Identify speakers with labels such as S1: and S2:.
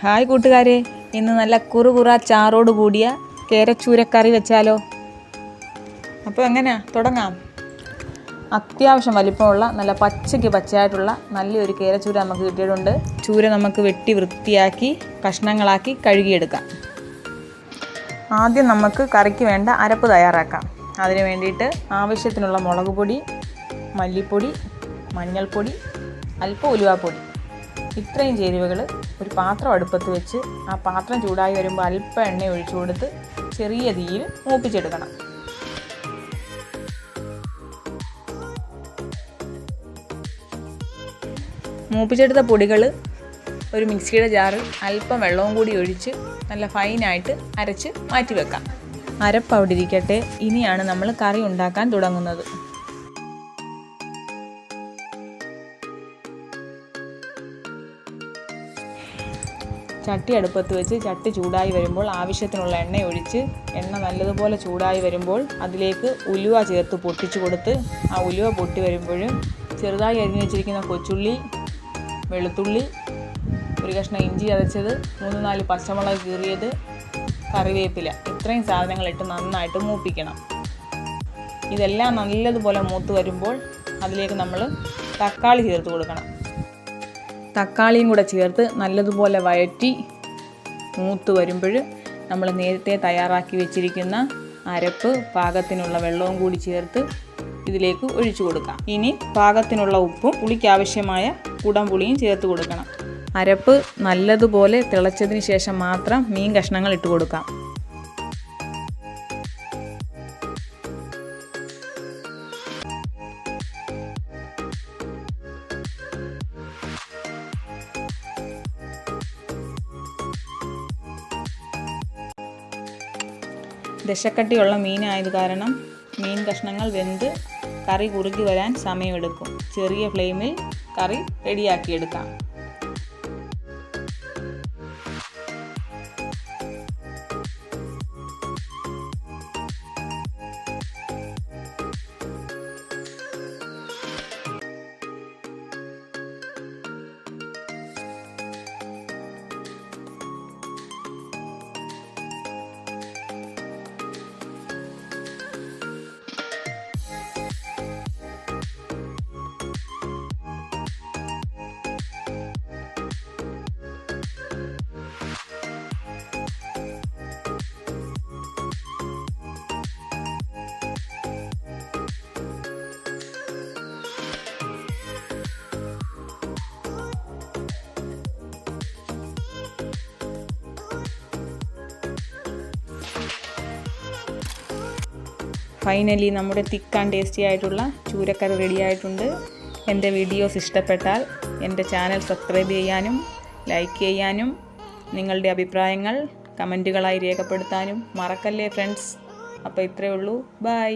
S1: Hi കൂട്ടുകാരെ, ഇന്ന് നല്ല കുറുകുറ ചാറോട് കൂടിയ കേരച്ചൂരക്കറി വെച്ചാലോ? അപ്പോൾ എങ്ങനെയാ തുടങ്ങാം. അത്യാവശ്യം വലിപ്പമുള്ള നല്ല പച്ചയായിട്ടുള്ള നല്ലൊരു കേരച്ചൂര നമുക്ക് കിട്ടിയിട്ടുണ്ട്. ചൂര നമുക്ക് വെട്ടി വൃത്തിയാക്കി കഷ്ണങ്ങളാക്കി കഴുകിയെടുക്കാം. ആദ്യം നമുക്ക് കറിക്ക് വേണ്ട അരപ്പ് തയ്യാറാക്കാം. അതിന് വേണ്ടിയിട്ട് ആവശ്യത്തിനുള്ള മുളക് പൊടി, മല്ലിപ്പൊടി, മഞ്ഞൾപ്പൊടി, അല്പം ഉലുവാപ്പൊടി, ഇത്രയും ചേരുവകൾ ഒരു പാത്രം അടുപ്പത്ത് വെച്ച് ആ പാത്രം ചൂടായി വരുമ്പോൾ അല്പം എണ്ണ ഒഴിച്ചു കൊടുത്ത് ചെറിയ തീയിൽ മൂപ്പിച്ചെടുക്കണം. മൂപ്പിച്ചെടുത്ത പൊടികൾ ഒരു മിക്സിയുടെ ജാറിൽ അല്പം വെള്ളവും കൂടി ഒഴിച്ച് നല്ല ഫൈനായിട്ട് അരച്ച് മാറ്റി വെക്കാം. അരപ്പ് അവിടെ ഇരിക്കട്ടെ. ഇനിയാണ് നമ്മൾ കറി ഉണ്ടാക്കാൻ തുടങ്ങുന്നത്. ചട്ടി അടുപ്പത്ത് വെച്ച് ചട്ടി ചൂടായി വരുമ്പോൾ ആവശ്യത്തിനുള്ള എണ്ണ ഒഴിച്ച് എണ്ണ നല്ലതുപോലെ ചൂടായി വരുമ്പോൾ അതിലേക്ക് ഉലുവ ചേർത്ത് പൊട്ടിച്ചു കൊടുത്ത് ആ ഉലുവ പൊട്ടി വരുമ്പോഴും ചെറുതായി അരിഞ്ഞു വെച്ചിരിക്കുന്ന കൊച്ചുള്ളി, വെളുത്തുള്ളി, ഒരു കഷ്ണം ഇഞ്ചി ചതച്ചത്, 3-4 പച്ചമുളക് കീറിയത്, കറിവേപ്പില, ഇത്രയും സാധനങ്ങളിട്ട് നന്നായിട്ട് മൂപ്പിക്കണം. ഇതെല്ലാം നല്ലതുപോലെ മൂത്ത് വരുമ്പോൾ അതിലേക്ക് നമ്മൾ തക്കാളി ചേർത്ത് കൊടുക്കണം. തക്കാളിയും കൂടെ ചേർത്ത് നല്ലതുപോലെ വഴറ്റി മൂത്ത് വരുമ്പോൾ നമ്മൾ നേരത്തെ തയ്യാറാക്കി വെച്ചിരിക്കുന്ന അരപ്പ് പാകത്തിനുള്ള വെള്ളവും കൂടി ചേർത്ത് ഇതിലേക്ക് ഒഴിച്ചു കൊടുക്കാം. ഇനി പാകത്തിനുള്ള ഉപ്പും പുളിക്കാവശ്യമായ കുടംപുളിയും ചേർത്ത് കൊടുക്കണം. അരപ്പ് നല്ലതുപോലെ തിളച്ചതിന് ശേഷം മാത്രം മീൻ കഷ്ണങ്ങൾ ഇട്ട് കൊടുക്കാം. ദശക്കട്ടിയുള്ള മീനായത് കാരണം മീൻ കഷ്ണങ്ങൾ വെന്ത് കറി കുറുകി വരാൻ സമയമെടുക്കും. ചെറിയ ഫ്ലെയിമിൽ കറി റെഡിയാക്കിയെടുക്കാം. ഫൈനലി നമ്മുടെ തിക്ക് ആൻഡ് ടേസ്റ്റി ആയിട്ടുള്ള ചൂരക്കറി റെഡി ആയിട്ടുണ്ട്. എൻ്റെ വീഡിയോസ് ഇഷ്ടപ്പെട്ടാൽ എൻ്റെ ചാനൽ സബ്സ്ക്രൈബ് ചെയ്യാനും ലൈക്ക് ചെയ്യാനും നിങ്ങളുടെ അഭിപ്രായങ്ങൾ കമൻറ്റുകളായി രേഖപ്പെടുത്താനും മറക്കല്ലേ ഫ്രണ്ട്സ്. അപ്പോൾ ഇത്രയേ ഉള്ളൂ. ബൈ.